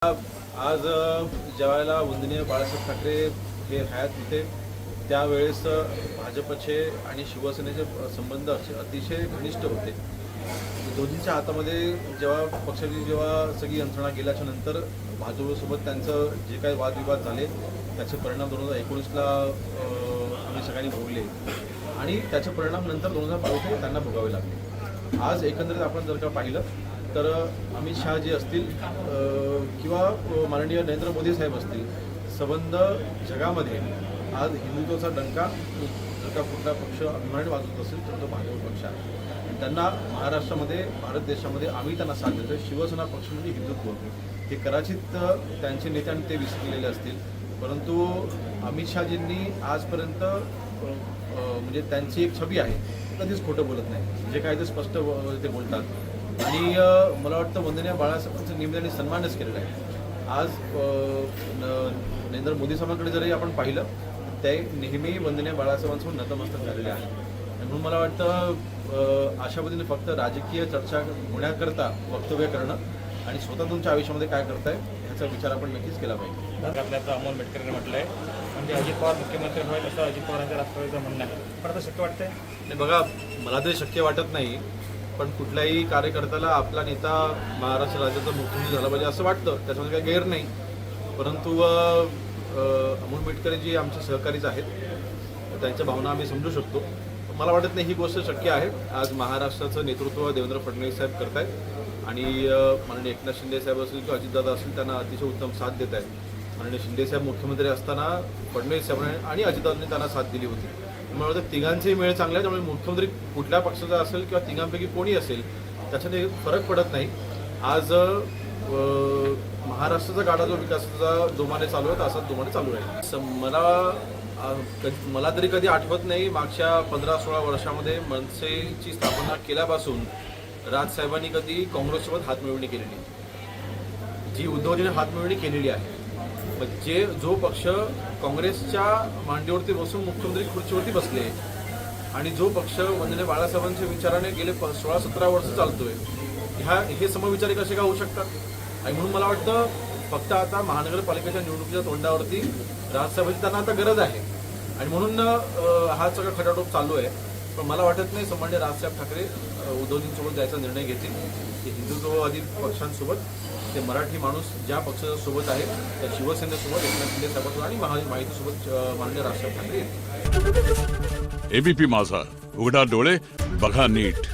आज ज्यावेळेला वंदनीय बाळासाहेब ठाकरे हे हयात होते त्यावेळेस भाजपचे आणि शिवसेनेचे संबंध असे अतिशय घनिष्ठ होते. दोन्हीच्या हातामध्ये जेव्हा सगळी यंत्रणा गेल्याच्या नंतर भाजपसोबत त्यांचं जे काही वादविवाद झाले त्याचे परिणाम 2019ला आम्ही सगळ्यांनी भोगले आणि त्याचे परिणाम नंतर 2022 त्यांना भोगावे लागले. आज एकंदरीत आपण जर का पाहिलं तर अमित शहा जे असतील किंवा माननीय नरेंद्र मोदी साहेब असतील, संबंध जगामध्ये आज हिंदुत्वाचा डंका जर का कुठला पक्ष अभिमानी वाजवत असेल तर तो भाजप पक्ष आहे. त्यांना महाराष्ट्रामध्ये भारत देशामध्ये आम्ही त्यांना साथ देतो. शिवसेना पक्ष म्हणजे हिंदुत्व हे कदाचित त्यांचे नेत्यांनी ते विसरलेले असतील, परंतु अमित शहाजींनी आजपर्यंत म्हणजे त्यांची एक छबी आहे, कधीच खोटं बोलत नाही, जे काय ते स्पष्ट ते बोलतात. आणि मला वाटतं वंदनीय बाळासाहेबांचा निमित्ताने सन्मानच केलेला आहे. आज नरेंद्र मोदी साहेबांकडे जरी आपण पाहिलं ते नेहमी वंदनीय बाळासाहेबांसमोर नतमस्तक झालेले आहे. म्हणून मला वाटतं अशा पद्धतीने फक्त राजकीय चर्चा होण्याकरता वक्तव्य करणं आणि स्वतः तुमच्या आयुष्यामध्ये काय करताय ह्याचा विचार आपण नक्कीच केला पाहिजे. आपल्याचं अमोल मेटकरने म्हटलं आहे म्हणजे अजित पवार मुख्यमंत्री व्हायला असं अजित पवारांच्या राष्ट्रवादीचं म्हणणं आहे. पण आता शक्य वाटतंय? नाही बघा, मला तरी शक्य वाटत नाही, पण कुठल्याही कार्यकर्त्याला आपला नेता महाराष्ट्र राज्याचा मुख्यमंत्री झाला पाहिजे असं वाटतं, त्याच्यामध्ये काही गैर नाही. परंतु अमोल मेटकर जी आमचे सहकारीच आहेत त्यांच्या भावना आम्ही समजू शकतो. मला वाटत नाही ही गोष्ट शक्य आहे. आज महाराष्ट्राचं नेतृत्व देवेंद्र फडणवीस साहेब करत आहेत आणि माननीय एकनाथ शिंदे साहेब असतील किंवा अजितदादा असतील त्यांना अतिशय उत्तम साथ देत आहेत. माननीय शिंदे साहेब मुख्यमंत्री असताना फडणवीस साहेबांनी आणि अजितदादांनी त्यांना साथ दिली होती. मला वाटतं तिघांचेही मेळ चांगला आहे, त्यामुळे मुख्यमंत्री कुठल्या पक्षाचा असेल किंवा तिघांपैकी कोणी असेल त्याच्याने फरक पडत नाही. आज महाराष्ट्राचा गाडा जो विकासाचा जोमाने चालू आहे असाच जोमाने चालू आहे. मला तरी कधी आठवत नाही मागच्या 15-16 वर्षामध्ये मनसेची स्थापना केल्यापासून राजसाहेबांनी कधी काँग्रेससोबत हातमिळवणी केलेली, जी उद्धवजीने हातमिळवणी केलेली आहे. म्हणजे जो पक्ष काँग्रेसच्या मांडीवरती बसून मुख्यमंत्री खुर्चीवरती बसले आणि जो पक्ष वंदनीय बाळासाहेबांच्या विचाराने गेले 16-17 वर्ष चालतोय, हे समविचारी कसे का होऊ शकतात? आणि म्हणून मला वाटतं फक्त आता महानगरपालिकेच्या निवडणुकीच्या तोंडावरती राजसाहेबांची त्यांना आता गरज आहे आणि म्हणून हा सगळा खटाटोप चालू आहे. पण मला वाटत नाही सन्माननीय राजसाहेब ठाकरे उद्धवजींसोबत जायचा निर्णय घेतील. ते हिंदुत्ववादी पक्षांसोबत, ते मराठी माणूस ज्या पक्षासोबत आहे त्या शिवसेनेसोबत, एकनाथ शिंदे साहेबांसोबत आणि महायुतीसोबत माननीय राजसाहेब ठाकरे. एबीपी माझा, उघडा डोळे बघा नीट.